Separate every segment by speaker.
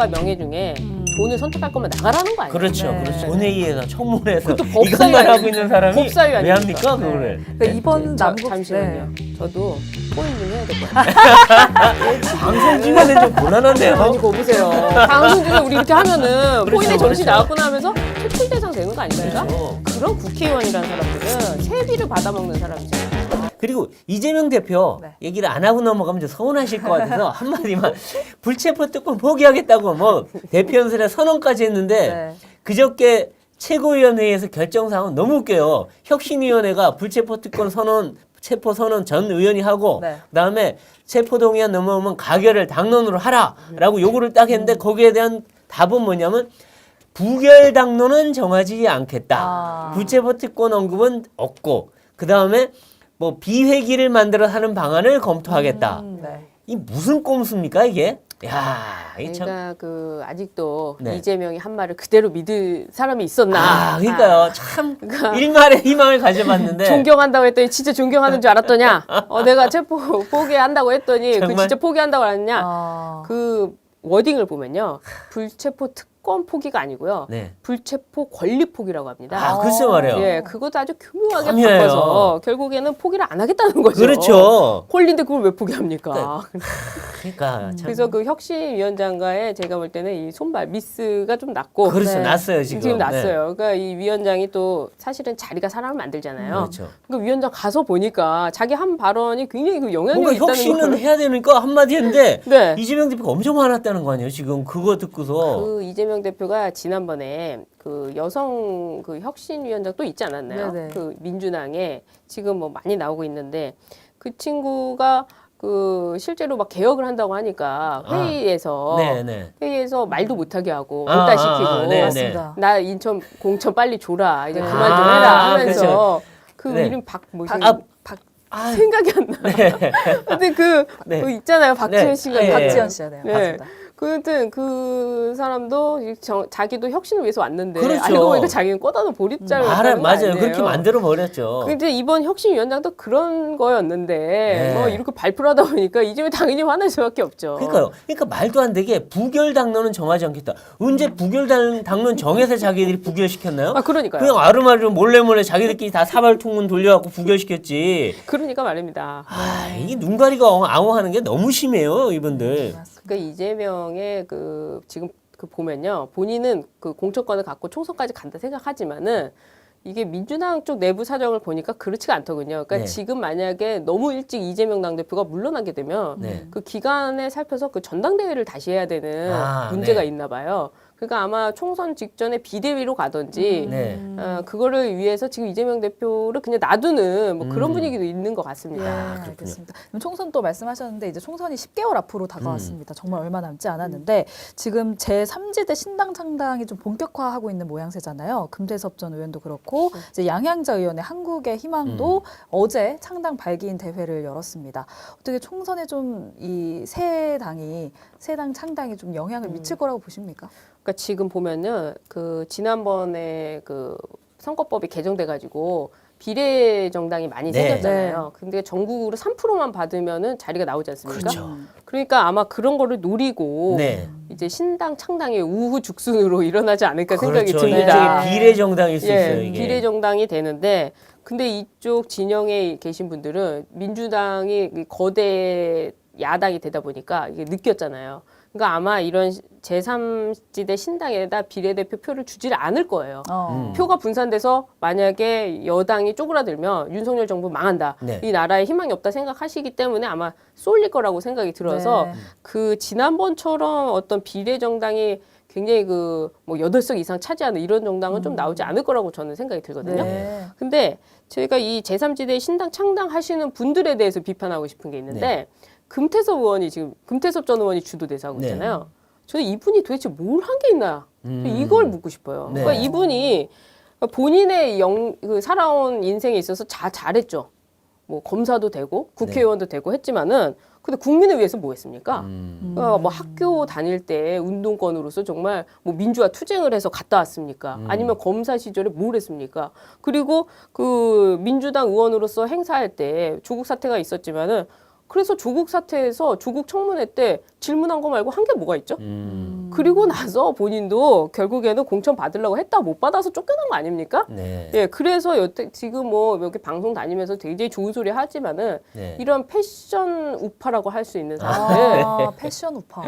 Speaker 1: 명예와 명예 중에 돈을 선택할 거면 나가라는 거 아니에요?
Speaker 2: 그렇죠.
Speaker 3: 네.
Speaker 2: 그렇죠. 본회의에서 청문회에서
Speaker 1: 그것도 법사위
Speaker 2: 이것만
Speaker 1: 아니-
Speaker 2: 하고 있는 사람이
Speaker 1: 법사위
Speaker 2: 왜
Speaker 1: 아닙니까?
Speaker 2: 합니까 그거를?
Speaker 3: 그러니까 이번 남북
Speaker 1: 잠시만요. 저도 포인 좀 해야 될 것 같아요.
Speaker 2: 방송 중간에 좀 곤란한데요.
Speaker 1: 아니 거 보세요. 방송 중에 우리 이렇게 하면은
Speaker 2: 그렇죠,
Speaker 1: 포인의 정신
Speaker 2: 그렇죠.
Speaker 1: 나갔구나 하면서 퇴출 대상 되는 거 아닙니까?
Speaker 2: 그렇죠.
Speaker 1: 그런 국회의원이라는 사람들은 세비를 받아먹는 사람이죠.
Speaker 2: 그리고 이재명 대표
Speaker 3: 네.
Speaker 2: 얘기를 안 하고 넘어가면 좀 서운하실 것 같아서 한마디만 불체포 특권 포기하겠다고 뭐 대표 연설에 선언까지 했는데
Speaker 3: 네.
Speaker 2: 그저께 최고위원회에서 결정사항은 너무 웃겨요. 혁신위원회가 불체포 특권 선언 체포 선언 전 의원이 하고
Speaker 3: 네.
Speaker 2: 그다음에 체포동의안 넘어오면 가결을 당론으로 하라라고 요구를 딱 했는데 거기에 대한 답은 뭐냐면 부결 당론은 정하지 않겠다.
Speaker 3: 아.
Speaker 2: 불체포 특권 언급은 없고 그다음에 뭐 비회기를 만들어 하는 방안을 검토하겠다.
Speaker 3: 네.
Speaker 2: 이 무슨 꼼수입니까 이게? 야, 이 참.
Speaker 1: 그러니까 그 아직도
Speaker 2: 네.
Speaker 1: 이재명이 한 말을 그대로 믿을 사람이 있었나?
Speaker 2: 아, 그러니까요. 참
Speaker 1: 그러니까
Speaker 2: 일말의 희망을 가져봤는데
Speaker 1: 존경한다고 했더니 진짜 존경하는 줄 알았더냐? 내가 체포 포기한다고 했더니 그
Speaker 2: 정말?
Speaker 1: 진짜 포기한다고 알았냐?
Speaker 3: 아.
Speaker 1: 그 워딩을 보면요, 불체포 특권 포기가 아니고요,
Speaker 2: 네.
Speaker 1: 불체포 권리 포기라고 합니다.
Speaker 2: 아, 글쎄 말이에요.
Speaker 1: 예, 그것도 아주 교묘하게
Speaker 2: 교묘해요.
Speaker 1: 바꿔서 결국에는 포기를 안 하겠다는 거죠.
Speaker 2: 그렇죠.
Speaker 1: 홀린데 그걸 왜 포기합니까?
Speaker 2: 그러니까 참.
Speaker 1: 그래서 그 혁신위원장과의 제가 볼 때는 이 손발 미스가 좀 났고,
Speaker 2: 그렇죠.
Speaker 3: 네.
Speaker 2: 났어요 지금.
Speaker 1: 지금
Speaker 2: 네.
Speaker 1: 났어요. 그러니까 이 위원장이 또 사실은 자리가 사람을 만들잖아요.
Speaker 2: 그렇죠.
Speaker 1: 그러니까 위원장 가서 보니까 자기 한 발언이 굉장히 그 영향력이
Speaker 2: 뭔가
Speaker 1: 있다는
Speaker 2: 혁신은
Speaker 1: 걸.
Speaker 2: 해야 되니까 한마디 했는데
Speaker 1: 네.
Speaker 2: 이재명 대표가 엄청 화났다는 거 아니에요 지금 그거 듣고서.
Speaker 1: 그 이재명 대표가 지난번에 그 여성 그 혁신위원장 또 있지 않았나요?
Speaker 3: 네네.
Speaker 1: 그 민주당에 지금 뭐 많이 나오고 있는데 그 친구가 그 실제로 막 개혁을 한다고 하니까 회의에서
Speaker 2: 네네.
Speaker 1: 회의에서 말도 못하게 하고
Speaker 2: 아,
Speaker 1: 못다시키고
Speaker 2: 아, 아, 네네.
Speaker 3: 맞습니다.
Speaker 1: 나 인천 공천 빨리 줘라 이제
Speaker 3: 네.
Speaker 1: 그만 좀
Speaker 2: 아,
Speaker 1: 해라 하면서
Speaker 2: 그렇죠.
Speaker 1: 그
Speaker 2: 네.
Speaker 1: 이름 뭐
Speaker 2: 아,
Speaker 1: 생각이 안 나. 근데
Speaker 2: 네.
Speaker 1: 그 있잖아요 박지현
Speaker 2: 네.
Speaker 1: 씨가
Speaker 2: 네.
Speaker 3: 박지현 씨야 돼요.
Speaker 1: 네.
Speaker 3: 맞습니다.
Speaker 1: 그튼 그 사람도 자기도 혁신을 위해서 왔는데
Speaker 2: 그렇죠.
Speaker 1: 알고 보니까 자기는 꽂아놓은 보릿자를 하는 거
Speaker 2: 맞아요.
Speaker 1: 아니에요.
Speaker 2: 그렇게 만들어 버렸죠.
Speaker 1: 근데 이번 혁신위원장도 그런 거였는데
Speaker 2: 네.
Speaker 1: 뭐 이렇게 발표를 하다 보니까 이재명 당연히 화날 수밖에 없죠.
Speaker 2: 그러니까요. 그러니까 말도 안 되게 부결 당론은 정하지 않겠다. 언제 부결 당론 정해서 자기들이 부결시켰나요?
Speaker 1: 아 그러니까요.
Speaker 2: 그냥 아르마르 몰래 자기들끼리 다 사발통문 돌려갖고 부결시켰지.
Speaker 1: 그러니까 말입니다.
Speaker 2: 아, 이게 눈가리가 앙호하는 게 너무 심해요, 이분들.
Speaker 1: 그러니까 이재명의 그 지금 그 보면요, 본인은 그 공천권을 갖고 총선까지 간다 생각하지만은 이게 민주당 쪽 내부 사정을 보니까 그렇지가 않더군요. 그러니까
Speaker 2: 네.
Speaker 1: 지금 만약에 너무 일찍 이재명 당대표가 물러나게 되면
Speaker 2: 네.
Speaker 1: 그 기간에 살펴서 그 전당대회를 다시 해야 되는
Speaker 2: 아,
Speaker 1: 문제가
Speaker 2: 네.
Speaker 1: 있나 봐요. 그러니까 아마 총선 직전에 비대위로 가든지
Speaker 2: 네.
Speaker 1: 그거를 위해서 지금 이재명 대표를 그냥 놔두는 뭐 그런
Speaker 2: 음.
Speaker 1: 분위기도 있는 것
Speaker 3: 예,
Speaker 1: 같습니다.
Speaker 2: 그렇군요.
Speaker 3: 알겠습니다. 그럼 총선 또 말씀하셨는데 이제 총선이 10개월 앞으로 다가왔습니다. 정말 얼마 남지 않았는데 지금 제3지대 신당 창당이 좀 본격화하고 있는 모양새잖아요. 금태섭 전 의원도 그렇고 이제 양양자 의원의 한국의 희망도 어제 창당 발기인 대회를 열었습니다. 어떻게 총선에 좀 이 새 당 창당이 좀 영향을 미칠 거라고 보십니까?
Speaker 1: 그러니까 지금 보면은 그 지난번에 그 선거법이 개정돼 가지고 비례 정당이 많이
Speaker 2: 네.
Speaker 1: 생겼잖아요. 근데 전국으로 3%만 받으면은 자리가 나오지 않습니까?
Speaker 2: 그렇죠.
Speaker 1: 그러니까 아마 그런 거를 노리고
Speaker 2: 네.
Speaker 1: 이제 신당 창당이 우후죽순으로 일어나지 않을까 생각이
Speaker 2: 그렇죠.
Speaker 1: 듭니다.
Speaker 2: 일종의 비례 정당일 수 있어요,
Speaker 1: 예,
Speaker 2: 이게.
Speaker 1: 비례 정당이 되는데 근데 이쪽 진영에 계신 분들은 민주당이 거대 야당이 되다 보니까 이게 느꼈잖아요. 그러니까 아마 이런 제3지대 신당에다 비례대표 표를 주지를 않을 거예요. 표가 분산돼서 만약에 여당이 쪼그라들면 윤석열 정부 망한다.
Speaker 2: 네.
Speaker 1: 이 나라에 희망이 없다 생각하시기 때문에 아마 쏠릴 거라고 생각이 들어서
Speaker 3: 네.
Speaker 1: 그 지난번처럼 어떤 비례 정당이 굉장히 그 뭐 8석 이상 차지하는 이런 정당은 좀 나오지 않을 거라고 저는 생각이 들거든요.
Speaker 3: 네.
Speaker 1: 근데 저희가 이 제3지대 신당 창당하시는 분들에 대해서 비판하고 싶은 게 있는데
Speaker 2: 네.
Speaker 1: 금태섭 전 의원이 주도 대사하고
Speaker 2: 네.
Speaker 1: 있잖아요. 저는 이분이 도대체 뭘 한 게 있나 이걸 묻고 싶어요.
Speaker 2: 네.
Speaker 1: 그러니까 이분이 본인의 그 살아온 인생에 있어서 잘했죠. 뭐 검사도 되고 국회의원도 되고 했지만은 근데 국민을 위해서 뭐 했습니까? 뭐 학교 다닐 때 운동권으로서 정말 뭐 민주화 투쟁을 해서 갔다 왔습니까? 아니면 검사 시절에 뭘 했습니까? 그리고 그 민주당 의원으로서 행사할 때 조국 사태가 있었지만은 그래서 조국 사태에서 조국 청문회 때 질문한 거 말고 한 게 뭐가 있죠?
Speaker 2: 음.
Speaker 1: 그리고 나서 본인도 결국에는 공천 받으려고 했다 못 받아서 쫓겨난 거 아닙니까?
Speaker 2: 네.
Speaker 1: 예, 그래서 여태 지금 뭐 이렇게 방송 다니면서 굉장히 좋은 소리 하지만은
Speaker 2: 네.
Speaker 1: 이런 패션 우파라고 할 수 있는 사람들
Speaker 3: 아, 패션 우파.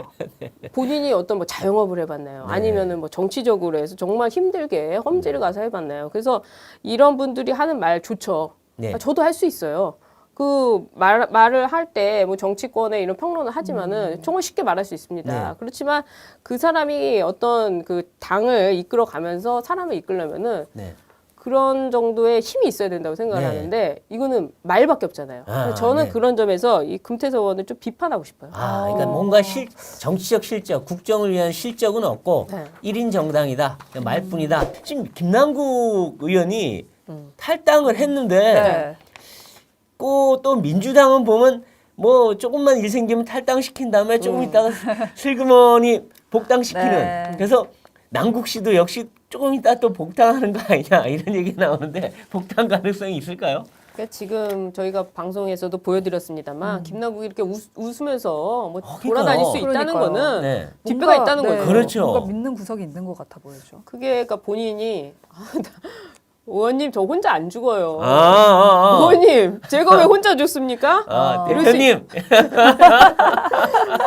Speaker 1: 본인이 어떤 뭐 자영업을 해봤나요?
Speaker 2: 네.
Speaker 1: 아니면은 뭐 정치적으로 해서 정말 힘들게 험지를 가서 해봤나요? 그래서 이런 분들이 하는 말 좋죠.
Speaker 2: 네.
Speaker 1: 아, 저도 할 수 있어요. 그 말을 할 때 뭐 정치권에 이런 평론을 하지만은 정말 쉽게 말할 수 있습니다.
Speaker 2: 네.
Speaker 1: 그렇지만 그 사람이 어떤 그 당을 이끌어 가면서 사람을 이끌려면은
Speaker 2: 네.
Speaker 1: 그런 정도의 힘이 있어야 된다고 생각을
Speaker 2: 네.
Speaker 1: 하는데 이거는 말밖에 없잖아요.
Speaker 2: 아,
Speaker 1: 저는
Speaker 2: 네.
Speaker 1: 그런 점에서 이 금태섭 의원을 좀 비판하고 싶어요.
Speaker 2: 아, 그러니까 뭔가 정치적 실적, 국정을 위한 실적은 없고
Speaker 1: 네.
Speaker 2: 1인 정당이다, 그냥 말뿐이다. 지금 김남국 의원이 탈당을 했는데
Speaker 3: 네.
Speaker 2: 또 민주당은 보면 뭐 조금만 일 생기면 탈당시킨 다음에 조금 있다가 슬그머니 복당시키는.
Speaker 3: 네.
Speaker 2: 그래서 남국 씨도 역시 조금 있다 또 복당하는 거 아니냐 이런 얘기 나오는데 복당 가능성이 있을까요?
Speaker 1: 그러니까 지금 저희가 방송에서도 보여드렸습니다만 김남국이 이렇게 웃으면서 뭐 돌아다닐 수 있다는
Speaker 3: 그러니까요.
Speaker 1: 거는
Speaker 2: 네.
Speaker 1: 뒷배가 있다는
Speaker 3: 네,
Speaker 1: 거죠.
Speaker 2: 그렇죠.
Speaker 3: 뭔가 믿는 구석이 있는 것 같아 보이죠.
Speaker 1: 그게 그러니까 본인이 의원님 저 혼자 안 죽어요.
Speaker 2: 아.
Speaker 1: 의원님 제가 왜 혼자 죽습니까? 이럴 수
Speaker 2: 대표님.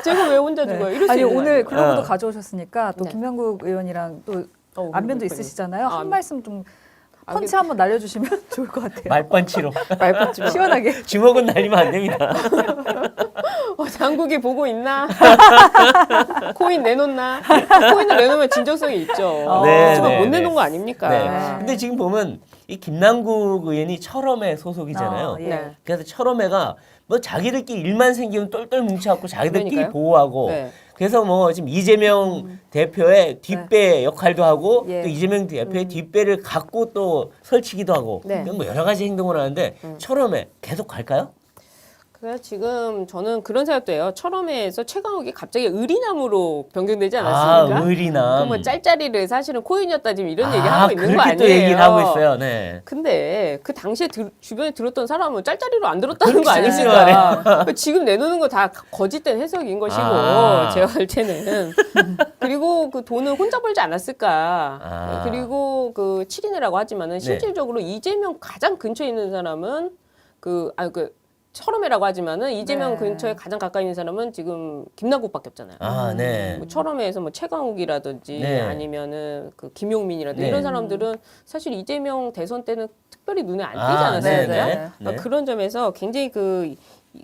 Speaker 1: 제가 왜 혼자 죽어요? 이럴 수
Speaker 3: 아니
Speaker 1: 있는 거
Speaker 3: 오늘
Speaker 1: 아니에요?
Speaker 3: 글로브도 가져오셨으니까 또
Speaker 1: 네.
Speaker 3: 김남국 의원이랑 또 안면도
Speaker 1: 그렇군요.
Speaker 3: 있으시잖아요.
Speaker 1: 아,
Speaker 3: 한 말씀 좀 펀치 한번 날려주시면 좋을 것 같아요.
Speaker 2: 말펀치로.
Speaker 1: 말받지 마.
Speaker 3: 시원하게.
Speaker 2: 주먹은 날리면 안 됩니다.
Speaker 1: 장국이 보고 있나? 코인 내놓나? 코인을 내놓으면 진정성이 있죠.
Speaker 2: 네,
Speaker 1: 하지만
Speaker 2: 네,
Speaker 1: 못
Speaker 2: 네.
Speaker 1: 내놓은 거 아닙니까?
Speaker 2: 네.
Speaker 3: 네.
Speaker 2: 근데 지금 보면 이 김남국 의원이 철험회 소속이잖아요.
Speaker 3: 아, 예.
Speaker 1: 네.
Speaker 2: 그래서 철험회가 뭐 자기들끼리 일만 생기면 똘똘 뭉쳐갖고 자기들끼리
Speaker 1: 그러니까요.
Speaker 2: 보호하고
Speaker 1: 네.
Speaker 2: 그래서 뭐 지금 이재명 대표의 뒷배 역할도 하고
Speaker 3: 예.
Speaker 2: 또 이재명 대표의 뒷배를 갖고 또 설치기도 하고
Speaker 1: 네.
Speaker 2: 뭐 여러 가지 행동을 하는데 철험회 계속 갈까요?
Speaker 1: 그래서 지금 저는 그런 생각도 해요. 철험회에서 최강욱이 갑자기 의리남으로 변경되지 않았습니까?
Speaker 2: 의리남.
Speaker 1: 뭐 짤짤이를 사실은 코인이었다 지금 이런 얘기 하고 있는 거
Speaker 2: 그렇게
Speaker 1: 아니에요?
Speaker 2: 또 얘기를 하고 있어요. 네.
Speaker 1: 근데 그 당시에 주변에 들었던 사람은 짤짤이로 안 들었다는 거
Speaker 2: 그렇지
Speaker 1: 아닙니까? 지금 내놓는 거 다 거짓된 해석인 것이고
Speaker 2: 아.
Speaker 1: 제가 볼 때는 그리고 그 돈을 혼자 벌지 않았을까?
Speaker 2: 아.
Speaker 1: 그리고 그 7인이라고 하지만은 실질적으로 이재명 가장 근처에 있는 사람은 그 철험회라고 하지만은 이재명
Speaker 3: 네.
Speaker 1: 근처에 가장 가까이 있는 사람은 지금 김남국밖에 없잖아요.
Speaker 2: 아, 네.
Speaker 1: 뭐 철험회에서 뭐 최강욱이라든지
Speaker 2: 네.
Speaker 1: 아니면은 그 김용민이라든지
Speaker 2: 네.
Speaker 1: 이런 사람들은 사실 이재명 대선 때는 특별히 눈에 안 띄지
Speaker 2: 아,
Speaker 1: 않았습니까?
Speaker 3: 네, 네.
Speaker 1: 그러니까 그런 점에서 굉장히 그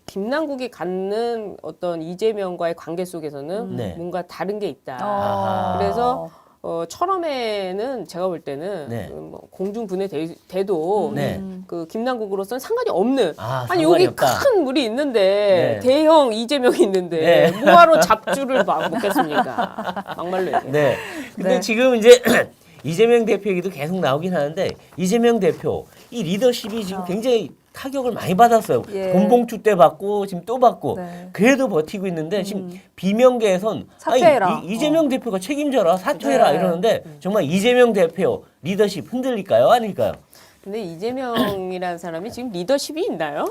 Speaker 1: 김남국이 갖는 어떤 이재명과의 관계 속에서는
Speaker 2: 네.
Speaker 1: 뭔가 다른 게 있다.
Speaker 2: 아하.
Speaker 1: 그래서 철험회는 제가 볼 때는
Speaker 2: 네.
Speaker 1: 뭐 공중분해 돼도
Speaker 2: 네.
Speaker 1: 그 김남국으로서는 상관이 없는
Speaker 2: 아,
Speaker 1: 아니
Speaker 2: 상관이
Speaker 1: 여기
Speaker 2: 없다.
Speaker 1: 큰 물이 있는데
Speaker 2: 네.
Speaker 1: 대형 이재명이 있는데
Speaker 2: 네.
Speaker 1: 뭐하러 잡주를 먹겠습니까? 막말로 얘기해.
Speaker 2: 네. 근데
Speaker 3: 네.
Speaker 2: 지금 이제 이재명 대표 얘기도 계속 나오긴 하는데 이재명 대표 이 리더십이 지금 굉장히 타격을 많이 받았어요.
Speaker 3: 예.
Speaker 2: 돈봉투 때 받고 지금 또 받고
Speaker 3: 네.
Speaker 2: 그래도 버티고 있는데 지금 비명계에선
Speaker 3: 사퇴해라.
Speaker 2: 이재명 대표가 책임져라 사퇴해라
Speaker 3: 네.
Speaker 2: 이러는데 정말 이재명 대표 리더십 흔들릴까요? 아닐까요?
Speaker 1: 근데 이재명이라는 사람이 지금 리더십이 있나요?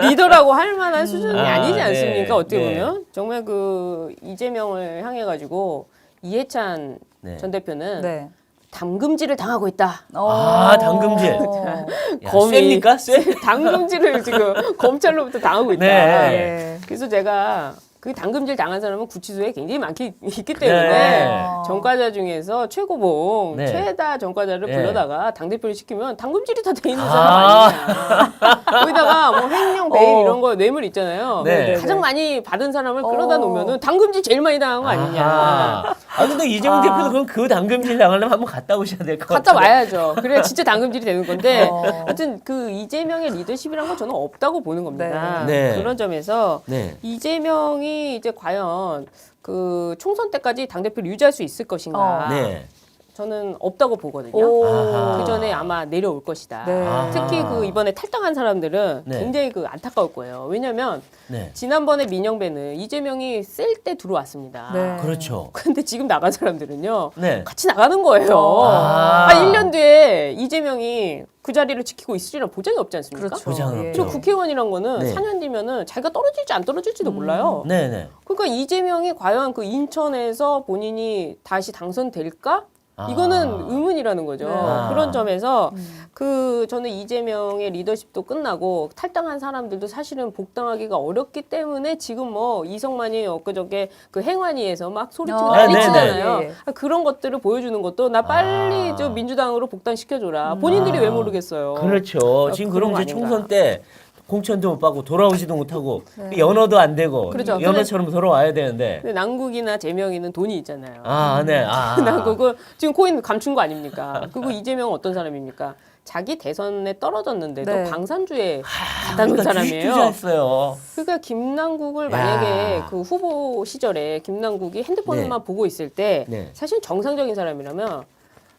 Speaker 1: 리더라고 할 만한 수준이 아니지 않습니까?
Speaker 2: 네.
Speaker 1: 어떻게
Speaker 2: 네.
Speaker 1: 보면 정말 그 이재명을 향해 가지고 이해찬
Speaker 2: 네.
Speaker 1: 전 대표는
Speaker 3: 네.
Speaker 1: 담금질을 당하고 있다.
Speaker 2: 아, 담금질.
Speaker 3: 어.
Speaker 2: 야,
Speaker 1: 검이-
Speaker 2: 셉니까? 쎄?
Speaker 1: 당금질을 지금 검찰로부터 당하고 있다.
Speaker 2: 네.
Speaker 3: 네.
Speaker 1: 그래서 제가 그 당금질 당한 사람은 구치소에 굉장히 있기 때문에
Speaker 2: 네.
Speaker 1: 전과자 중에서 최고봉,
Speaker 2: 네.
Speaker 1: 최다 전과자를
Speaker 2: 네.
Speaker 1: 불러다가 당대표를 시키면 당금질이 다 돼 있는
Speaker 2: 아.
Speaker 1: 사람 아니냐. 거기다가 뭐 횡령, 베일 이런 거 뇌물 있잖아요.
Speaker 2: 네.
Speaker 1: 가장 많이 받은 사람을 끌어다 놓으면은 당금질 제일 많이 당한 거 아니냐.
Speaker 2: 아하. 아 근데 이재명 대표도 그럼 그 당금질 당하려면 한번 갔다 오셔야 될 것
Speaker 1: 갔다
Speaker 2: 같아요.
Speaker 1: 와야죠. 그래야 진짜 당금질이 되는 건데 하여튼 그 이재명의 리더십이란 건 저는 없다고 보는 겁니다.
Speaker 2: 네. 네.
Speaker 1: 그런 점에서
Speaker 2: 네.
Speaker 1: 이재명이 이제 과연 그 총선 때까지 당대표를 유지할 수 있을 것인가
Speaker 2: 네.
Speaker 1: 저는 없다고 보거든요.
Speaker 2: 아하.
Speaker 1: 그 전에 아마 내려올 것이다.
Speaker 3: 네.
Speaker 2: 아하.
Speaker 1: 특히 그 이번에 탈당한 사람들은
Speaker 2: 네.
Speaker 1: 굉장히 그 안타까울 거예요. 왜냐하면
Speaker 2: 네.
Speaker 1: 지난번에 민영배는 이재명이 셀 때 들어왔습니다.
Speaker 3: 네.
Speaker 2: 그렇죠.
Speaker 1: 근데 지금 나간 사람들은요.
Speaker 2: 네.
Speaker 1: 같이 나가는 거예요.
Speaker 2: 아.
Speaker 1: 1년 뒤에 이재명이 그 자리를 지키고 있으리란 보장이 없지 않습니까?
Speaker 3: 그렇죠.
Speaker 2: 보장은
Speaker 3: 예.
Speaker 2: 없죠.
Speaker 1: 저 국회의원이란 거는
Speaker 2: 네.
Speaker 1: 4년 뒤면은 자기가 떨어질지 안 떨어질지도 몰라요.
Speaker 2: 네네.
Speaker 1: 그러니까 이재명이 과연 그 인천에서 본인이 다시 당선될까?
Speaker 2: 아.
Speaker 1: 이거는 의문이라는 거죠.
Speaker 3: 네.
Speaker 1: 그런 점에서 그 저는 이재명의 리더십도 끝나고 탈당한 사람들도 사실은 복당하기가 어렵기 때문에 지금 뭐 이성만이 엊그저께 그 행안위에서 막 소리치고 난리치잖아요.
Speaker 3: 예, 예.
Speaker 1: 그런 것들을 보여주는 것도 나 빨리 저 민주당으로 복당시켜줘라. 본인들이 왜 모르겠어요.
Speaker 2: 그렇죠. 지금
Speaker 1: 그런
Speaker 2: 그럼
Speaker 1: 거
Speaker 2: 이제
Speaker 1: 아닌가.
Speaker 2: 총선 때 공천도 못 받고 돌아오지도 못하고
Speaker 3: 네.
Speaker 2: 연어도 안 되고
Speaker 1: 그렇죠.
Speaker 2: 연어처럼 돌아와야 되는데.
Speaker 1: 근데 남국이나 재명이는 돈이 있잖아요.
Speaker 2: 아, 네.
Speaker 1: 남국은 지금 코인 감춘 거 아닙니까? 그리고 이재명은 어떤 사람입니까? 자기 대선에 떨어졌는데도
Speaker 3: 네.
Speaker 1: 방산주에 갖다 놓은
Speaker 2: 그러니까
Speaker 1: 사람이에요.
Speaker 2: 투자했어요.
Speaker 1: 그러니까 김남국을
Speaker 2: 야.
Speaker 1: 만약에 그 후보 시절에 김남국이 핸드폰만
Speaker 2: 네.
Speaker 1: 보고 있을 때
Speaker 2: 네.
Speaker 1: 사실 정상적인 사람이라면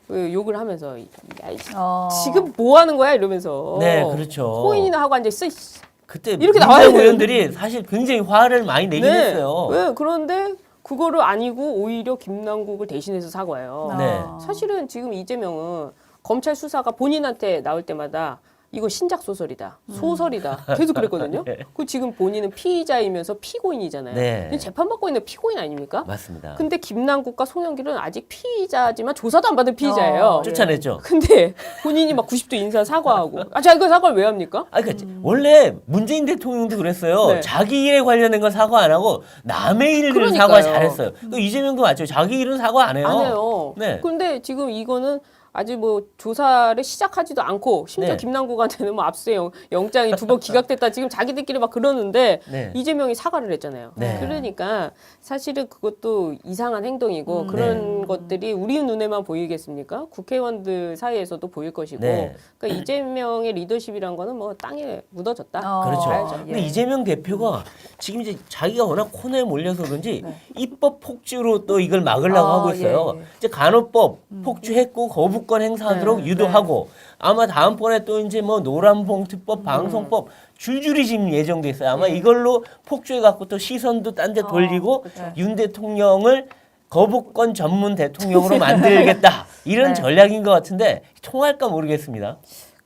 Speaker 1: 그 욕을 하면서 야, 지금
Speaker 3: 어.
Speaker 1: 뭐 하는 거야 이러면서
Speaker 2: 네, 그렇죠.
Speaker 1: 코인이나 하고 앉아 있어.
Speaker 2: 그때
Speaker 1: 이렇게 나와야
Speaker 2: 민주당
Speaker 1: 되는데.
Speaker 2: 의원들이 사실 굉장히 화를 많이 내긴 했어요.
Speaker 1: 네, 그런데 그거를 아니고 오히려 김남국을 대신해서 사과해요.
Speaker 2: 네.
Speaker 1: 사실은 지금 이재명은 검찰 수사가 본인한테 나올 때마다 이거 신작 소설이다, 소설이다 계속 그랬거든요.
Speaker 2: 네.
Speaker 1: 그 지금 본인은 피의자이면서 피고인이잖아요.
Speaker 2: 네.
Speaker 1: 근데 재판받고 있는 피고인 아닙니까?
Speaker 2: 맞습니다.
Speaker 1: 근데 김남국과 송영길은 아직 피의자지만 조사도 안 받은 피의자예요.
Speaker 2: 쫓아냈죠.
Speaker 1: 근데 본인이 막 90도 인사 사과하고 자 이거 사과를 왜 합니까?
Speaker 2: 아, 그러니까 원래 문재인 대통령도 그랬어요.
Speaker 1: 네.
Speaker 2: 자기 일에 관련된 건 사과 안 하고 남의 일을
Speaker 1: 그러니까요.
Speaker 2: 사과 잘했어요. 그 이재명도 맞죠. 자기 일은 사과 안 해요.
Speaker 1: 안 해요.
Speaker 2: 네.
Speaker 1: 그런데 지금 이거는 아직 뭐 조사를 시작하지도 않고 심지어
Speaker 2: 네.
Speaker 1: 김남국한테는 뭐 압수해 영장이 2번 기각됐다 지금 자기들끼리 막 그러는데
Speaker 2: 네.
Speaker 1: 이재명이 사과를 했잖아요.
Speaker 2: 네.
Speaker 1: 그러니까 사실은 그것도 이상한 행동이고 그런 것들이 우리 눈에만 보이겠습니까? 국회의원들 사이에서도 보일 것이고
Speaker 2: 네.
Speaker 1: 그러니까 이재명의 리더십이란 거는 뭐 땅에 묻어졌다.
Speaker 2: 그렇죠.
Speaker 1: 봐야죠.
Speaker 2: 근데
Speaker 3: 예.
Speaker 2: 이재명 대표가 지금 이제 자기가 워낙 코너에 몰려서 그런지
Speaker 3: 네.
Speaker 2: 입법 폭주로 또 이걸 막으려고 하고 있어요.
Speaker 3: 예, 예.
Speaker 2: 이제 간호법 폭주했고 거부권 행사하도록
Speaker 3: 네,
Speaker 2: 유도하고 아마 다음번에 또 이제 뭐 노란봉투법, 방송법 줄줄이 지금 예정돼 있어요. 아마 이걸로 폭주해 갖고 또 시선도 딴 데 돌리고
Speaker 3: 네.
Speaker 2: 윤 대통령을 거부권 전문 대통령으로 만들겠다. 이런
Speaker 3: 네.
Speaker 2: 전략인 것 같은데 통할까 모르겠습니다.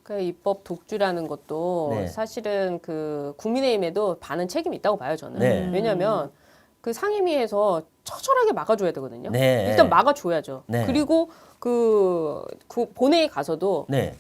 Speaker 1: 그 입법 독주라는 것도
Speaker 2: 네.
Speaker 1: 사실은 그 국민의힘에도 많은 책임이 있다고 봐요 저는.
Speaker 2: 네.
Speaker 1: 왜냐하면 그 상임위에서 처절하게 막아줘야 되거든요.
Speaker 2: 네.
Speaker 1: 일단 막아줘야죠.
Speaker 2: 네.
Speaker 1: 그리고 그 본회의 가서도
Speaker 2: 네.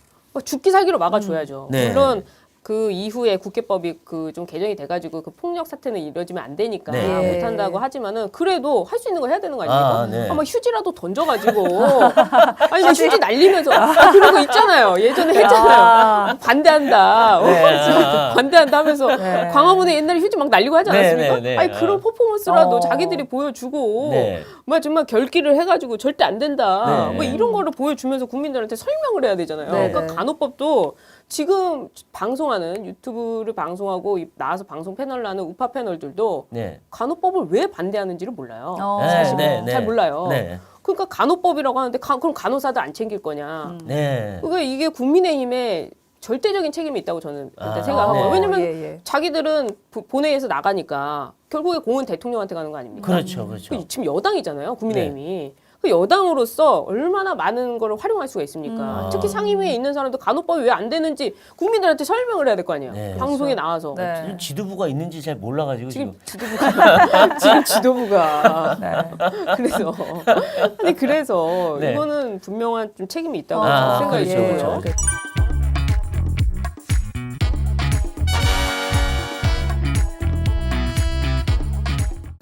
Speaker 1: 죽기 살기로 막아줘야죠.
Speaker 2: 네.
Speaker 1: 물론 그 이후에 국회법이 그 좀 개정이 돼가지고 그 폭력 사태는 이뤄지면 안 되니까
Speaker 2: 네.
Speaker 1: 못한다고 하지만은 그래도 할 수 있는 거 해야 되는 거 아닙니까?
Speaker 2: 아, 네.
Speaker 1: 아마 휴지라도 던져가지고 아니 막 휴지 날리면서 그런 거 있잖아요. 예전에 했잖아요. 반대한다.
Speaker 2: 네.
Speaker 1: 반대한다 하면서
Speaker 3: 네.
Speaker 1: 광화문에 옛날에 휴지 막 날리고 하지
Speaker 2: 네,
Speaker 1: 않았습니까?
Speaker 2: 네, 네.
Speaker 1: 아니 그런 퍼포먼스라도
Speaker 3: 어.
Speaker 1: 자기들이 보여주고
Speaker 2: 네.
Speaker 1: 뭐 정말 결기를 해가지고 절대 안 된다.
Speaker 2: 네.
Speaker 1: 뭐 이런 거를 보여주면서 국민들한테 설명을 해야 되잖아요.
Speaker 3: 네,
Speaker 1: 그러니까
Speaker 3: 네.
Speaker 1: 간호법도 지금 방송하는 유튜브를 방송하고 나와서 방송 패널을 하는 우파 패널들도
Speaker 2: 네.
Speaker 1: 간호법을 왜 반대하는지를 몰라요.
Speaker 3: 어.
Speaker 1: 사실은
Speaker 2: 네, 네.
Speaker 1: 잘 몰라요.
Speaker 2: 네.
Speaker 1: 그러니까 간호법이라고 하는데 그럼 간호사들 안 챙길 거냐?
Speaker 2: 네.
Speaker 1: 그러니까 이게 국민의힘에 절대적인 책임이 있다고 저는 일단
Speaker 2: 아,
Speaker 1: 생각하고요.
Speaker 2: 네.
Speaker 1: 왜냐면
Speaker 3: 예, 예.
Speaker 1: 자기들은 본회의에서 나가니까 결국에 공은 대통령한테 가는 거 아닙니까?
Speaker 2: 그렇죠, 그렇죠.
Speaker 1: 그 지금 여당이잖아요, 국민의힘이. 그 여당으로서 얼마나 많은 걸 활용할 수가 있습니까? 특히 상임위에 있는 사람도 간호법이 왜 안 되는지 국민들한테 설명을 해야 될 거 아니에요.
Speaker 2: 네.
Speaker 1: 방송에 나와서.
Speaker 3: 네.
Speaker 2: 지금 지도부가 있는지 잘 몰라가지고
Speaker 1: 지금
Speaker 2: 지금.
Speaker 1: 지도부가 지금 지도부가
Speaker 3: 네.
Speaker 1: 그래서 아니 그래서
Speaker 2: 네.
Speaker 1: 이거는 분명한 좀 책임이 있다고
Speaker 2: 아,
Speaker 1: 생각이
Speaker 2: 그렇죠,
Speaker 1: 들고요.
Speaker 2: 그렇죠.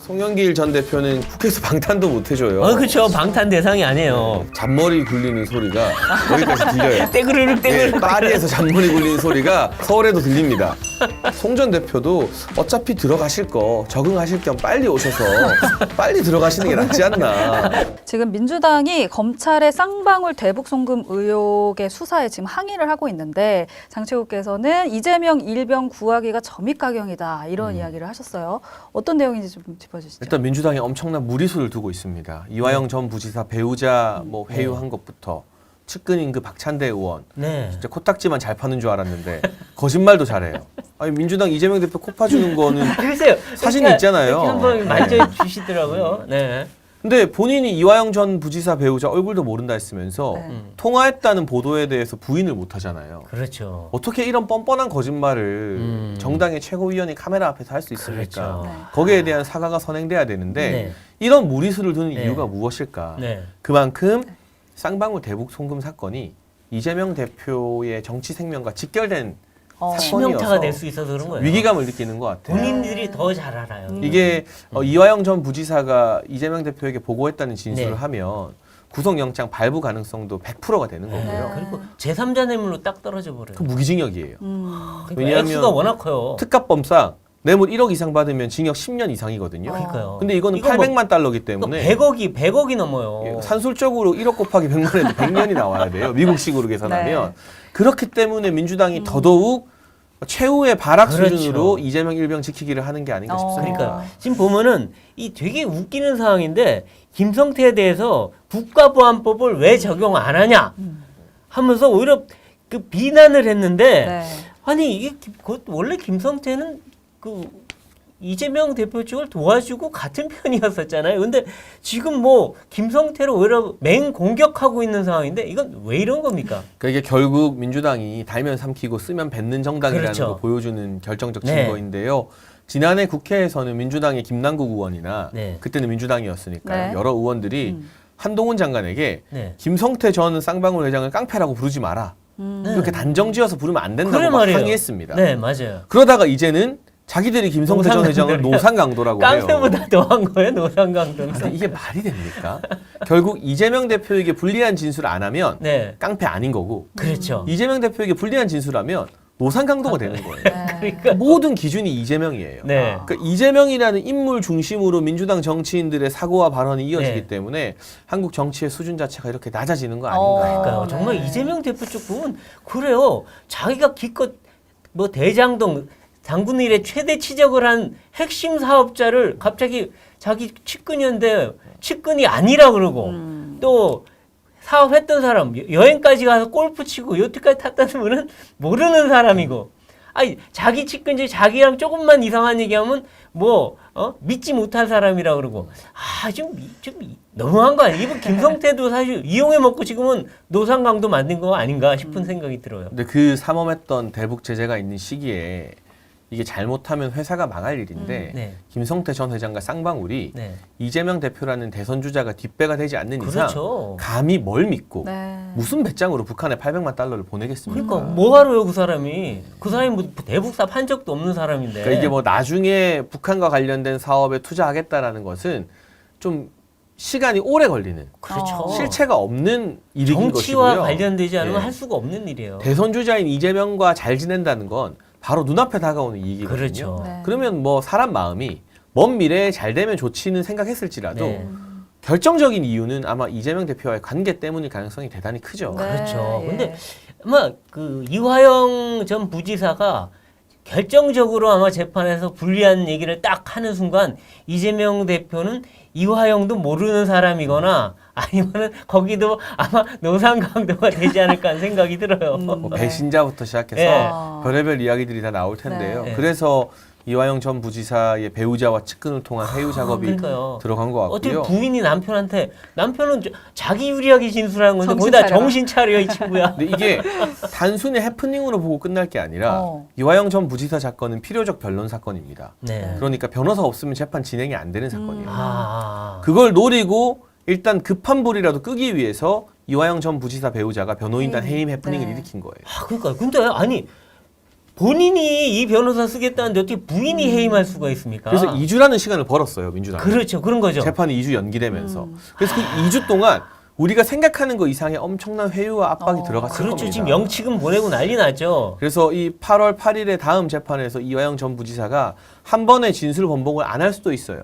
Speaker 4: 송영길 전 대표는 국회에서 방탄도 못 해줘요.
Speaker 2: 그렇죠. 방탄 대상이 아니에요.
Speaker 4: 잔머리 굴리는 소리가 여기까지 들려요.
Speaker 2: 떼그르륵
Speaker 4: 예,
Speaker 2: 떼그르륵.
Speaker 4: 파리에서 잔머리 굴리는 소리가 서울에도 들립니다. 송 전 대표도 어차피 들어가실 거 적응하실 겸 빨리 오셔서 빨리 들어가시는 게 낫지 않나.
Speaker 3: 지금 민주당이 검찰의 쌍방울 대북 송금 의혹의 수사에 지금 항의를 하고 있는데 장채국께서는 이재명 일병 구하기가 점입가경이다 이런 이야기를 하셨어요. 어떤 내용인지 좀 짚어주시죠.
Speaker 4: 일단 민주당이 엄청난 무리수를 두고 있습니다. 이화영 전 부지사 배우자 뭐 회유한 것부터 측근인 그 박찬대 의원
Speaker 2: 네.
Speaker 4: 진짜 코딱지만 잘 파는 줄 알았는데 거짓말도 잘해요. 아니 민주당 이재명 대표 코 파주는 거는
Speaker 2: 글쎄요.
Speaker 4: 사진이
Speaker 2: 이렇게
Speaker 4: 있잖아요.
Speaker 2: 이렇게 한번 만져주시더라고요. 네.
Speaker 4: 근데 본인이 이화영 전 부지사 배우자 얼굴도 모른다 했으면서
Speaker 3: 네.
Speaker 4: 통화했다는 보도에 대해서 부인을 못 하잖아요.
Speaker 5: 그렇죠.
Speaker 4: 어떻게 이런 뻔뻔한 거짓말을 정당의 최고위원이 카메라 앞에서 할 수 있습니까?
Speaker 5: 그렇죠.
Speaker 3: 네.
Speaker 4: 거기에 대한 사과가 선행돼야 되는데
Speaker 5: 네.
Speaker 4: 이런 무리수를 두는
Speaker 5: 네.
Speaker 4: 이유가 무엇일까?
Speaker 5: 네.
Speaker 4: 그만큼 쌍방울 대북 송금 사건이 이재명 대표의 정치 생명과 직결된
Speaker 5: 치명타가 될 수 있어서 그런 거예요.
Speaker 4: 위기감을 느끼는 것 같아요.
Speaker 5: 본인들이 더 잘 알아요.
Speaker 4: 이게 이화영 전 부지사가 이재명 대표에게 보고했다는 진술을
Speaker 5: 네.
Speaker 4: 하면 구속영장 발부 가능성도 100%가 되는 거고요.
Speaker 5: 그리고 제3자 뇌물로 딱 떨어져 버려요.
Speaker 4: 그 무기징역이에요.
Speaker 5: 그러니까
Speaker 4: 왜냐하면
Speaker 5: 액수가 워낙 커요.
Speaker 4: 특가법상 뇌물 1억 이상 받으면 징역 10년 이상이거든요.
Speaker 5: 그러니까요.
Speaker 4: 근데 이거는
Speaker 5: 이거 뭐-
Speaker 4: 800만 달러기 때문에
Speaker 5: 100억이 넘어요.
Speaker 4: 예, 산술적으로 1억 곱하기 100만 해도 100년이 나와야 돼요. 미국식으로 계산하면.
Speaker 3: 네.
Speaker 4: 그렇기 때문에 민주당이 더더욱 최후의 발악
Speaker 5: 그렇죠.
Speaker 4: 수준으로 이재명 일병 지키기를 하는 게 아닌가 싶습니다.
Speaker 5: 그러니까 지금 보면은 이 되게 웃기는 상황인데 김성태에 대해서 국가보안법을 왜 적용 안 하냐 하면서 오히려 그 비난을 했는데
Speaker 3: 네.
Speaker 5: 아니 이게 원래 김성태는 그 이재명 대표 쪽을 도와주고 같은 편이었었잖아요. 근데 지금 뭐 김성태를 오히려 맹 공격하고 있는 상황인데 이건 왜 이런 겁니까?
Speaker 4: 그러니까 이게 결국 민주당이 달면 삼키고 쓰면 뱉는 정당이라는
Speaker 5: 그렇죠.
Speaker 4: 걸 보여주는 결정적
Speaker 5: 네.
Speaker 4: 증거인데요. 지난해 국회에서는 민주당의 김남국 의원이나
Speaker 5: 네.
Speaker 4: 그때는 민주당이었으니까
Speaker 3: 네.
Speaker 4: 여러 의원들이 한동훈 장관에게
Speaker 5: 네.
Speaker 4: 김성태 전 쌍방울 회장을 깡패라고 부르지 마라. 이렇게 단정지어서 부르면 안 된다고
Speaker 5: 그래
Speaker 4: 막
Speaker 5: 말이에요.
Speaker 4: 항의했습니다.
Speaker 5: 네, 맞아요.
Speaker 4: 그러다가 이제는 자기들이 김성태 전 회장을
Speaker 5: 노상강도래요.
Speaker 4: 노상강도라고 해요.
Speaker 5: 깡패보다 더한 거예요, 노상강도는.
Speaker 4: 근데 이게 말이 됩니까? 결국 이재명 대표에게 불리한 진술을 안 하면
Speaker 5: 네,
Speaker 4: 깡패 아닌 거고
Speaker 5: 그렇죠.
Speaker 4: 이재명 대표에게 불리한 진술하면 노상강도가 되는 거예요.
Speaker 5: 그러니까
Speaker 4: 모든 기준이 이재명이에요.
Speaker 5: 네.
Speaker 4: 그러니까 이재명이라는 인물 중심으로 민주당 정치인들의 사고와 발언이 이어지기
Speaker 5: 네.
Speaker 4: 때문에 한국 정치의 수준 자체가 이렇게 낮아지는 거
Speaker 3: 어.
Speaker 4: 아닌가.
Speaker 5: 그러니까요. 정말
Speaker 3: 네.
Speaker 5: 이재명 대표 쪽 보면 그래요. 자기가 기껏 뭐 대장동 당군 일의 최대 치적을 한 핵심 사업자를 갑자기 자기 측근이었는데 측근이 아니라 그러고 또 사업했던 사람 여행까지 가서 골프 치고 요트까지 탔다는 분은 모르는 사람이고 아니 자기 측근지 자기랑 조금만 이상한 얘기하면 뭐 믿지 못할 사람이라 그러고 좀 너무한 거 아니에요? 이번 김성태도 사실 이용해 먹고 지금은 노상강도 만든 거 아닌가 싶은 생각이 들어요.
Speaker 4: 근데 그 삼엄했던 대북 제재가 있는 시기에 이게 잘못하면 회사가 망할 일인데
Speaker 5: 네.
Speaker 4: 김성태 전 회장과 쌍방울이
Speaker 5: 네.
Speaker 4: 이재명 대표라는 대선 주자가 뒷배가 되지 않는 이상
Speaker 5: 그렇죠.
Speaker 4: 감히 뭘 믿고
Speaker 3: 네.
Speaker 4: 무슨 배짱으로 북한에 800만 달러를 보내겠습니까?
Speaker 5: 그러니까 뭐 하러요 그 사람이? 그 사람이 뭐 대북 사업 한 적도 없는 사람인데.
Speaker 4: 그러니까 이게 뭐 나중에 북한과 관련된 사업에 투자하겠다라는 것은 좀 시간이 오래 걸리는
Speaker 5: 그렇죠.
Speaker 4: 실체가 없는 일인
Speaker 5: 정치와
Speaker 4: 것이고요.
Speaker 5: 관련되지 않으면
Speaker 4: 예.
Speaker 5: 할 수가 없는 일이에요.
Speaker 4: 대선 주자인 이재명과 잘 지낸다는 건 바로 눈앞에 다가오는 이익이거든요.
Speaker 5: 그렇죠.
Speaker 3: 네.
Speaker 4: 그러면 뭐 사람 마음이 먼 미래에 잘 되면 좋지는 생각했을지라도
Speaker 5: 네.
Speaker 4: 결정적인 이유는 아마 이재명 대표와의 관계 때문일 가능성이 대단히 크죠.
Speaker 3: 네.
Speaker 5: 그렇죠.
Speaker 3: 예.
Speaker 5: 근데 아마 그 이화영 전 부지사가 결정적으로 아마 재판에서 불리한 얘기를 딱 하는 순간 이재명 대표는 이화영도 모르는 사람이거나 아니면은 거기도 아마 노상강도가 되지 않을까 하는 생각이 들어요.
Speaker 4: 뭐
Speaker 3: 네.
Speaker 4: 배신자부터 시작해서
Speaker 5: 네.
Speaker 4: 별의별 이야기들이 다 나올 텐데요.
Speaker 5: 네.
Speaker 4: 그래서 이화영 전 부지사의 배우자와 측근을 통한 회유 작업이
Speaker 5: 그러니까요.
Speaker 4: 들어간 것
Speaker 5: 어떻게
Speaker 4: 같고요.
Speaker 5: 부인이 남편한테 남편은 자기 유리하게 진술하는 건데
Speaker 3: 정신
Speaker 5: 거기다
Speaker 3: 차려라.
Speaker 5: 정신 차려 이 친구야.
Speaker 4: 근데 이게 단순히 해프닝으로 보고 끝날 게 아니라 이화영 전 부지사 사건은 필요적 변론 사건입니다.
Speaker 5: 네.
Speaker 4: 그러니까 변호사 없으면 재판 진행이 안 되는 사건이에요.
Speaker 5: 아.
Speaker 4: 그걸 노리고 일단 급한 불이라도 끄기 위해서 이화영 전 부지사 배우자가 변호인단 해임 해프닝을
Speaker 3: 네.
Speaker 4: 일으킨 거예요.
Speaker 5: 그러니까 근데 아니 본인이 이 변호사 쓰겠다는데 어떻게 부인이 해임할 수가 있습니까?
Speaker 4: 그래서 2주라는 시간을 벌었어요, 민주당.
Speaker 5: 그렇죠. 그런 거죠.
Speaker 4: 재판이 2주 연기되면서. 그래서 그 2주 동안 우리가 생각하는 거 이상의 엄청난 회유와 압박이 들어갔을
Speaker 5: 그렇죠.
Speaker 4: 겁니다.
Speaker 5: 지금 영치금 보내고 난리 났죠.
Speaker 4: 그래서 이 8월 8일에 다음 재판에서 이화영 전 부지사가 한 번의 진술 번복을 안 할 수도 있어요.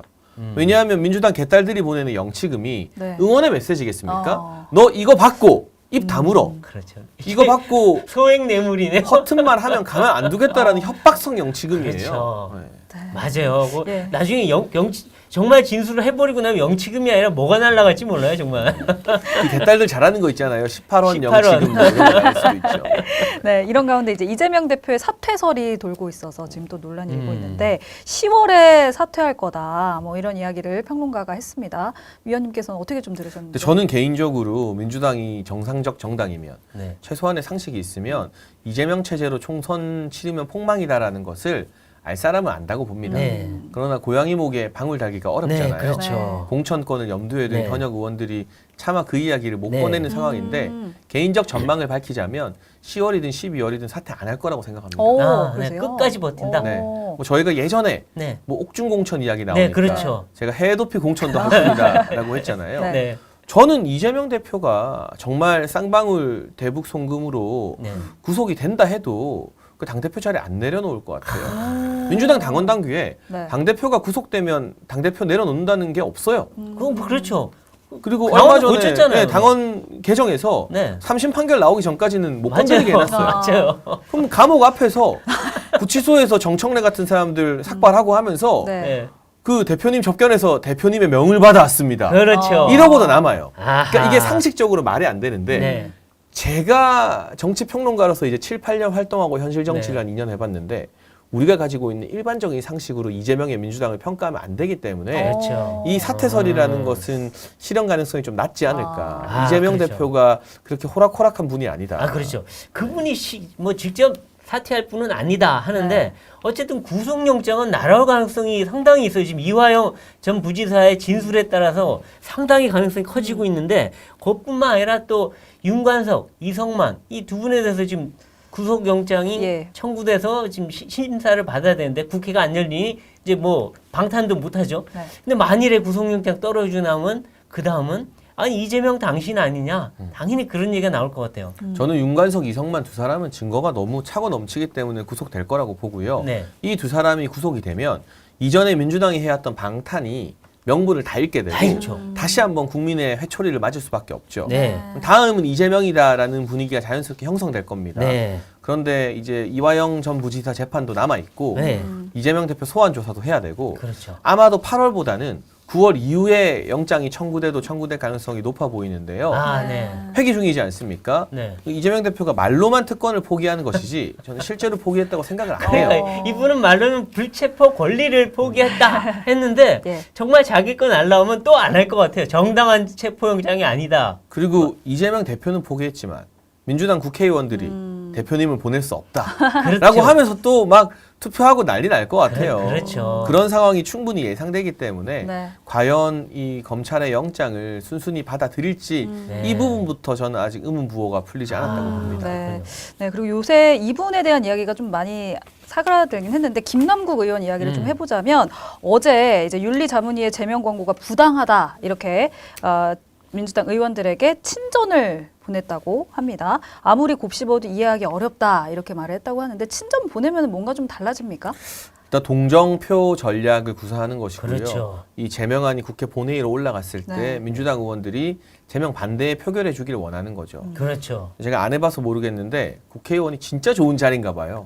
Speaker 4: 왜냐하면 민주당 개딸들이 보내는 영치금이
Speaker 3: 네.
Speaker 4: 응원의 메시지겠습니까? 너 이거 받고 입 다물어.
Speaker 5: 그렇죠.
Speaker 4: 이거 받고
Speaker 5: 소액 뇌물이네.
Speaker 4: 허튼 말 하면 가만 안 두겠다라는 협박성 영치금이에요.
Speaker 5: 그렇죠.
Speaker 4: 네.
Speaker 5: 맞아요.
Speaker 3: 예.
Speaker 5: 나중에 정말 진술을 해버리고 나면 영치금이 아니라 뭐가 날라갈지 몰라요, 정말.
Speaker 4: 그 개딸들 잘하는 거 있잖아요. 18원
Speaker 5: 18원.
Speaker 4: 영치금 뭐 이런 거 알 수도 있죠.
Speaker 3: 네, 이런 가운데 이제 이재명 대표의 사퇴설이 돌고 있어서 지금 또 논란이 일고
Speaker 5: 음.
Speaker 3: 있는데 10월에 사퇴할 거다. 뭐 이런 이야기를 평론가가 했습니다. 위원님께서는 어떻게 좀
Speaker 4: 근데
Speaker 3: 들으셨는지?
Speaker 4: 저는 개인적으로 민주당이 정상적 정당이면
Speaker 5: 네.
Speaker 4: 최소한의 상식이 있으면 이재명 체제로 총선 치르면 폭망이다라는 것을 알 사람은 안다고 봅니다.
Speaker 5: 네.
Speaker 4: 그러나 고양이 목에 방울 달기가 어렵잖아요.
Speaker 5: 네, 그렇죠.
Speaker 4: 공천권을 염두에 둔
Speaker 5: 네.
Speaker 4: 현역 의원들이 차마 그 이야기를 못
Speaker 5: 네.
Speaker 4: 꺼내는 상황인데 개인적 전망을 밝히자면 10월이든 12월이든 사퇴 안 할 거라고 생각합니다.
Speaker 3: 오,
Speaker 5: 아, 네,
Speaker 3: 그러세요?
Speaker 5: 끝까지 버틴다.
Speaker 4: 네.
Speaker 3: 오.
Speaker 4: 뭐 저희가 예전에
Speaker 5: 네.
Speaker 4: 뭐 옥중 공천 이야기 나오니까
Speaker 5: 네, 그렇죠.
Speaker 4: 제가 해외 도피 공천도 할 겁니다라고 했잖아요.
Speaker 3: 네.
Speaker 5: 네.
Speaker 4: 저는 이재명 대표가 정말 쌍방울 대북 송금으로
Speaker 5: 네.
Speaker 4: 구속이 된다 해도 그 당대표 자리에 안 내려놓을 것 같아요. 민주당 당원 당규에
Speaker 3: 네.
Speaker 4: 당대표가 구속되면 당대표 내려놓는다는 게 없어요.
Speaker 5: 그건 뭐 그렇죠.
Speaker 4: 그리고
Speaker 5: 당원을
Speaker 4: 얼마 전에
Speaker 5: 고쳤잖아요.
Speaker 4: 네, 당원 개정에서
Speaker 5: 네.
Speaker 4: 3심 판결 나오기 전까지는 못
Speaker 5: 맞아요.
Speaker 4: 건드리게 해놨어요.
Speaker 5: 맞아요.
Speaker 4: 그럼 감옥 앞에서 구치소에서 정청래 같은 사람들 삭발하고 하면서
Speaker 3: 네.
Speaker 5: 네.
Speaker 4: 그 대표님 접견에서 대표님의 명을 받아왔습니다.
Speaker 5: 그렇죠.
Speaker 4: 이러고도 남아요.
Speaker 5: 아하.
Speaker 4: 그러니까 이게 상식적으로 말이 안 되는데
Speaker 5: 네.
Speaker 4: 제가 정치 평론가로서 이제 7, 8년 활동하고 현실 정치를
Speaker 5: 네.
Speaker 4: 한 2년 해봤는데 우리가 가지고 있는 일반적인 상식으로 이재명의 민주당을 평가하면 안 되기 때문에
Speaker 5: 그렇죠.
Speaker 4: 이 사퇴설이라는 것은 실현 가능성이 좀 낮지 않을까.
Speaker 5: 아,
Speaker 4: 이재명
Speaker 5: 그렇죠.
Speaker 4: 대표가 그렇게 호락호락한 분이 아니다.
Speaker 5: 아, 그렇죠. 그분이 뭐 직접 사퇴할 분은 아니다 하는데 어쨌든 구속영장은 날아올 가능성이 상당히 있어요. 지금 이화영 전 부지사의 진술에 따라서 상당히 가능성이 커지고 있는데 그것뿐만 아니라 또 윤관석, 이성만 이 두 분에 대해서 지금 구속영장이
Speaker 3: 예.
Speaker 5: 청구돼서 지금 심사를 받아야 되는데 국회가 안 열리니 이제 뭐 방탄도 못하죠.
Speaker 3: 네.
Speaker 5: 근데 만일에 구속영장 떨어지고 나면 그 다음은 아니 이재명 당신 아니냐? 당연히 그런 얘기가 나올 것 같아요.
Speaker 4: 저는 윤관석, 이성만 두 사람은 증거가 너무 차고 넘치기 때문에 구속될 거라고 보고요.
Speaker 5: 네.
Speaker 4: 이 두 사람이 구속이 되면 이전에 민주당이 해왔던 방탄이 명분을 다 잃게 되고
Speaker 5: 다 잃죠.
Speaker 4: 다시 한번 국민의 회초리를 맞을 수밖에 없죠.
Speaker 5: 네.
Speaker 4: 다음은 이재명이다라는 분위기가 자연스럽게 형성될 겁니다.
Speaker 5: 네.
Speaker 4: 그런데 이제 이화영 전 부지사 재판도 남아 있고
Speaker 5: 네.
Speaker 4: 이재명 대표 소환 조사도 해야 되고
Speaker 5: 그렇죠.
Speaker 4: 아마도 8월보다는 9월 이후에 영장이 청구될 가능성이 높아 보이는데요.
Speaker 5: 아, 네.
Speaker 4: 회기 중이지 않습니까?
Speaker 5: 네.
Speaker 4: 이재명 대표가 말로만 특권을 포기하는 것이지 저는 실제로 포기했다고 생각을 안 해요.
Speaker 5: 그러니까 이분은 말로는 불체포 권리를 포기했다 했는데
Speaker 3: 예.
Speaker 5: 정말 자기 건 안 나오면 또 안 할 것 같아요. 정당한 체포영장이 아니다.
Speaker 4: 그리고 이재명 대표는 포기했지만 민주당 국회의원들이 대표님을 보낼 수 없다라고
Speaker 5: 그렇죠.
Speaker 4: 하면서 또 막 투표하고 난리 날 것 같아요.
Speaker 5: 그렇죠.
Speaker 4: 그런 상황이 충분히 예상되기 때문에
Speaker 3: 네.
Speaker 4: 과연 이 검찰의 영장을 순순히 받아들일지
Speaker 5: 네.
Speaker 4: 이 부분부터 저는 아직 의문부호가 풀리지 않았다고 봅니다.
Speaker 3: 네. 네. 그리고 요새 이분에 대한 이야기가 좀 많이 사그라들긴 했는데 김남국 의원 이야기를 좀 해보자면 어제 이제 윤리자문위의 제명 권고가 부당하다 이렇게 민주당 의원들에게 친전을 보냈다고 합니다. 아무리 곱씹어도 이해하기 어렵다 이렇게 말을 했다고 하는데 친전 보내면 뭔가 좀 달라집니까?
Speaker 4: 일단 동정표 전략을 구사하는 것이고요.
Speaker 5: 그렇죠.
Speaker 4: 이 제명안이 국회 본회의로 올라갔을 때
Speaker 3: 네.
Speaker 4: 민주당 의원들이 제명 반대에 표결해 주기를 원하는 거죠.
Speaker 5: 그렇죠.
Speaker 4: 제가 안 해봐서 모르겠는데 국회의원이 진짜 좋은 자리인가 봐요.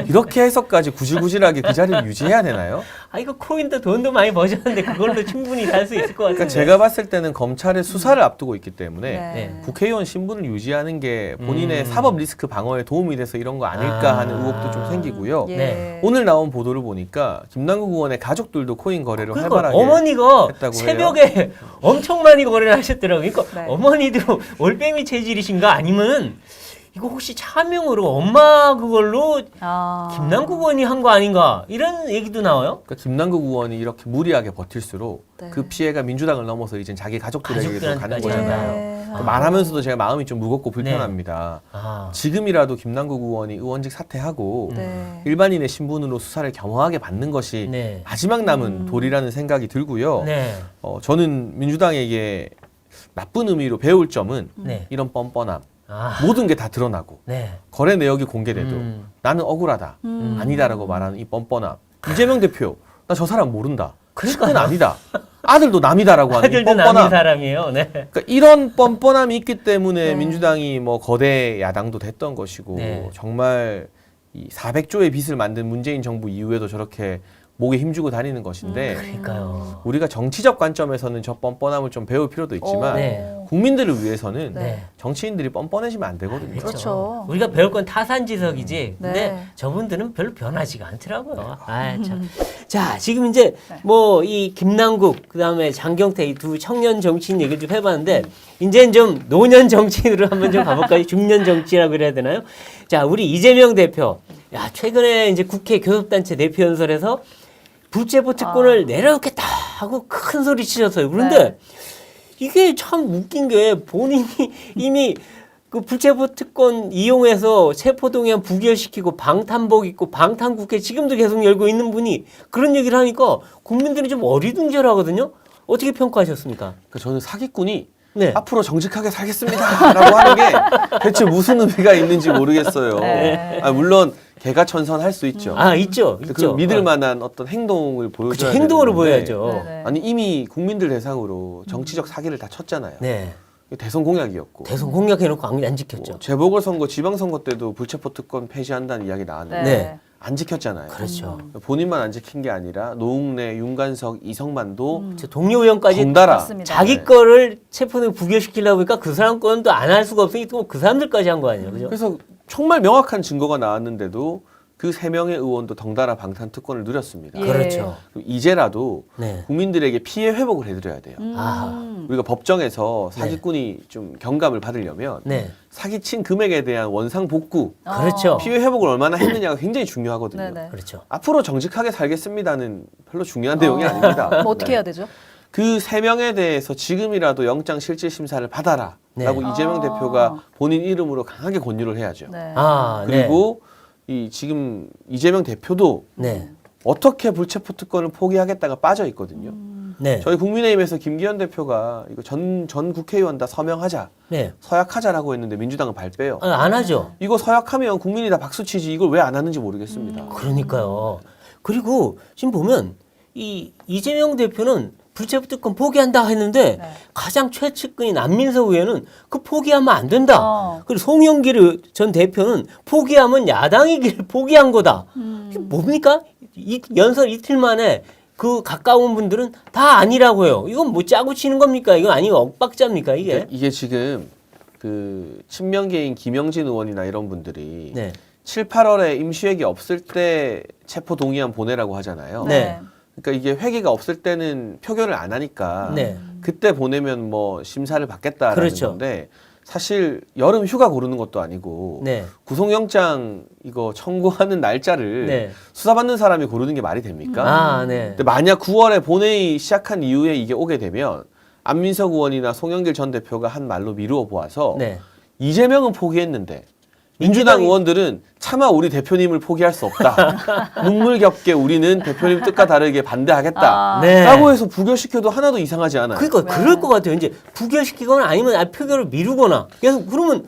Speaker 4: 이렇게 해서까지 구질구질하게 그 자리를 유지해야 되나요?
Speaker 5: 아 이거 코인도 돈도 많이 버셨는데 그걸로 충분히 살 수 있을 것 같은데.
Speaker 4: 그러니까 제가 봤을 때는 검찰의 수사를 앞두고 있기 때문에
Speaker 5: 네.
Speaker 4: 국회의원 신분을 유지하는 게 본인의 사법 리스크 방어에 도움이 돼서 이런 거 아닐까 하는 의혹도 좀 생기고요.
Speaker 3: 예.
Speaker 5: 네.
Speaker 4: 오늘 나온 보도를 보니까 김남국 의원의 가족들도 코인 거래를
Speaker 5: 그러니까
Speaker 4: 활발하게
Speaker 5: 어머니가
Speaker 4: 했다고
Speaker 5: 새벽에 엄청 많이 거래를 하셨더라고요. 그러니까
Speaker 3: 네.
Speaker 5: 어머니도 올빼미 체질이신가 아니면 이거 혹시 차명으로 엄마 그걸로 김남국 의원이 한 거 아닌가 이런 얘기도 나와요.
Speaker 4: 그러니까 김남국 의원이 이렇게 무리하게 버틸수록
Speaker 3: 네.
Speaker 4: 그 피해가 민주당을 넘어서 이제 자기 가족들에게도 가는
Speaker 5: 가족들한테까지
Speaker 4: 거잖아요.
Speaker 3: 네.
Speaker 4: 그러니까 말하면서도 제가 마음이 좀 무겁고 불편합니다.
Speaker 5: 아,
Speaker 4: 지금이라도 김남국 의원이 의원직 사퇴하고
Speaker 3: 네.
Speaker 4: 일반인의 신분으로 수사를 겸허하게 받는 것이
Speaker 5: 네.
Speaker 4: 마지막 남은 도리라는 생각이 들고요.
Speaker 5: 네,
Speaker 4: 저는 민주당에게 나쁜 의미로 배울 점은
Speaker 5: 네,
Speaker 4: 이런 뻔뻔함,
Speaker 5: 아,
Speaker 4: 모든 게 다 드러나고
Speaker 5: 네,
Speaker 4: 거래 내역이 공개돼도 나는 억울하다, 아니다라고 말하는 이 뻔뻔함. 이재명 대표, 나 저 사람 모른다. 그건 아니다. 아들도 남이다라고 하는 이
Speaker 5: 아들도 남이
Speaker 4: 뻔뻔함.
Speaker 5: 사람이에요. 네,
Speaker 4: 그러니까 이런 뻔뻔함이 있기 때문에
Speaker 3: 네.
Speaker 4: 민주당이 뭐 거대 야당도 됐던 것이고
Speaker 5: 네.
Speaker 4: 정말 이 400조의 빚을 만든 문재인 정부 이후에도 저렇게 목에 힘주고 다니는 것인데
Speaker 5: 그러니까요.
Speaker 4: 우리가 정치적 관점에서는 저 뻔뻔함을 좀 배울 필요도 있지만
Speaker 5: 네.
Speaker 4: 국민들을 위해서는
Speaker 3: 네.
Speaker 4: 정치인들이 뻔뻔해지면 안 되거든요.
Speaker 3: 그렇죠.
Speaker 5: 우리가 배울 건 타산지석이지. 근데
Speaker 3: 네.
Speaker 5: 저분들은 별로 변하지가 않더라고요. 아, 참. 자, 지금 이제 뭐 이 김남국 그다음에 장경태 이 두 청년 정치인 얘기를 좀 해봤는데 이제는 좀 노년 정치인으로 한번 좀 가볼까요? 중년 정치라고 그래야 되나요? 자, 우리 이재명 대표. 야, 최근에 이제 국회 교섭단체 대표 연설에서 불체포 특권을 내려놓겠다 하고 큰 소리 치셨어요. 그런데
Speaker 3: 네.
Speaker 5: 이게 참 웃긴 게 본인이 이미 그 불체포 특권 이용해서 체포동의안 부결시키고 방탄복 입고 방탄국회 지금도 계속 열고 있는 분이 그런 얘기를 하니까 국민들이 좀 어리둥절하거든요. 어떻게 평가하셨습니까?
Speaker 4: 그러니까 저는 사기꾼이
Speaker 5: 네.
Speaker 4: 앞으로 정직하게 살겠습니다라고 하는 게 대체 무슨 의미가 있는지 모르겠어요.
Speaker 3: 네.
Speaker 4: 아, 물론 개가천선할 수 있죠.
Speaker 5: 아, 있죠.
Speaker 4: 근데
Speaker 5: 있죠.
Speaker 4: 그 믿을 만한 어떤 행동을
Speaker 5: 그렇죠.
Speaker 4: 보여줘야
Speaker 5: 행동으로
Speaker 4: 되는데
Speaker 5: 보여야죠.
Speaker 3: 네네.
Speaker 4: 아니 이미 국민들 대상으로 정치적 사기를 다 쳤잖아요.
Speaker 5: 네.
Speaker 4: 이게 대선 공약이었고
Speaker 5: 대선 공약해놓고 안 지켰죠.
Speaker 4: 뭐 재보궐선거, 지방선거 때도 불체포 특권 폐지한다는 이야기 나왔는데
Speaker 5: 네.
Speaker 4: 안 지켰잖아요.
Speaker 5: 그렇죠.
Speaker 4: 본인만 안 지킨 게 아니라 노웅래, 윤관석, 이성만도
Speaker 5: 저 동료 의원까지
Speaker 4: 덩달아
Speaker 3: 맞습니다.
Speaker 5: 자기
Speaker 4: 네.
Speaker 5: 거를 체포동 부결시키려고 하니까 그 사람 거는 또 안 할 수가 없으니 또 그 사람들까지 한 거 아니에요. 그죠?
Speaker 4: 그래서 정말 명확한 증거가 나왔는데도 그 3명의 의원도 덩달아 방탄 특권을 누렸습니다.
Speaker 3: 예.
Speaker 5: 그렇죠.
Speaker 4: 이제라도
Speaker 5: 네.
Speaker 4: 국민들에게 피해 회복을 해드려야 돼요.
Speaker 5: 아하.
Speaker 4: 우리가 법정에서 사기꾼이 좀 경감을 받으려면
Speaker 5: 네.
Speaker 4: 사기친 금액에 대한 원상 복구,
Speaker 5: 그렇죠.
Speaker 4: 피해 회복을 얼마나 했느냐가 굉장히 중요하거든요.
Speaker 3: 네네.
Speaker 5: 그렇죠.
Speaker 4: 앞으로 정직하게 살겠습니다는 별로 중요한 내용이 아닙니다.
Speaker 3: 그럼 어떻게
Speaker 4: 네.
Speaker 3: 해야 되죠?
Speaker 4: 그 3명에 대해서 지금이라도 영장 실질 심사를 받아라
Speaker 5: 네.
Speaker 4: 라고 이재명
Speaker 3: 아.
Speaker 4: 대표가 본인 이름으로 강하게 권유를 해야죠.
Speaker 3: 네.
Speaker 5: 아, 네.
Speaker 4: 그리고 이 지금 이재명 대표도
Speaker 5: 네.
Speaker 4: 어떻게 불체포 특권을 포기하겠다가 빠져 있거든요.
Speaker 5: 네.
Speaker 4: 저희 국민의힘에서 김기현 대표가 이거 전 국회의원 다 서명하자,
Speaker 5: 네.
Speaker 4: 서약하자라고 했는데 민주당은 발빼요.
Speaker 5: 안 하죠.
Speaker 4: 이거 서약하면 국민이 다 박수치지 이걸 왜 안 하는지 모르겠습니다.
Speaker 5: 그러니까요. 그리고 지금 보면 이 이재명 대표는 불체포 특권 포기한다 했는데
Speaker 3: 네.
Speaker 5: 가장 최측근인 안민석 의원은 그 포기하면 안 된다.
Speaker 3: 어.
Speaker 5: 그리고 송영길 전 대표는 포기하면 야당이 길 포기한 거다. 이게 뭡니까? 이 연설 이틀 만에 그 가까운 분들은 다 아니라고요. 이건 뭐 짜고 치는 겁니까? 이건 아니고 엇박자입니까 이게?
Speaker 4: 그러니까 이게 지금 그 친명계인 김영진 의원이나 이런 분들이
Speaker 5: 네.
Speaker 4: 7, 8월에 임시회기 없을 때 체포 동의안 보내라고 하잖아요.
Speaker 5: 네.
Speaker 4: 그러니까 이게 회기가 없을 때는 표결을 안 하니까
Speaker 5: 네.
Speaker 4: 그때 보내면 뭐 심사를 받겠다라는
Speaker 5: 그렇죠.
Speaker 4: 건데 사실 여름 휴가 고르는 것도 아니고
Speaker 5: 네.
Speaker 4: 구속영장 이거 청구하는 날짜를
Speaker 5: 네.
Speaker 4: 수사받는 사람이 고르는 게 말이 됩니까?
Speaker 5: 아, 네.
Speaker 4: 근데 만약 9월에 본회의 시작한 이후에 이게 오게 되면 안민석 의원이나 송영길 전 대표가 한 말로 미루어 보아서
Speaker 5: 네.
Speaker 4: 이재명은 포기했는데 민주당 의원들은 차마 우리 대표님을 포기할 수 없다. 눈물겹게 우리는 대표님 뜻과 다르게 반대하겠다.
Speaker 3: 아.
Speaker 5: 네.
Speaker 4: 라고 해서 부결시켜도 하나도 이상하지 않아요.
Speaker 5: 그러니까
Speaker 3: 네.
Speaker 5: 그럴 것 같아요. 이제 부결시키거나 아니면 표결을 미루거나. 그래서 그러면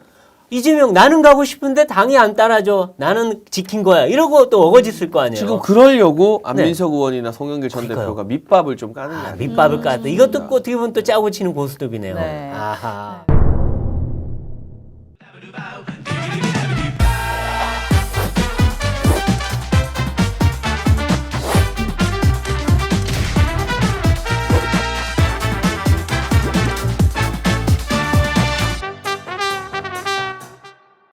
Speaker 5: 이재명 나는 가고 싶은데 당이 안 따라줘. 나는 지킨 거야. 이러고 또 어거짓을 거 아니에요.
Speaker 4: 지금 그러려고 안민석 의원이나 송영길 전
Speaker 5: 그러니까요.
Speaker 4: 대표가 밑밥을 좀 까는 게
Speaker 5: 아,
Speaker 4: 아니에요.
Speaker 5: 밑밥을 깠다. 이것도 어떻게 보면 또 짜고 치는 고스톱이네요.
Speaker 3: 네.
Speaker 5: 아하.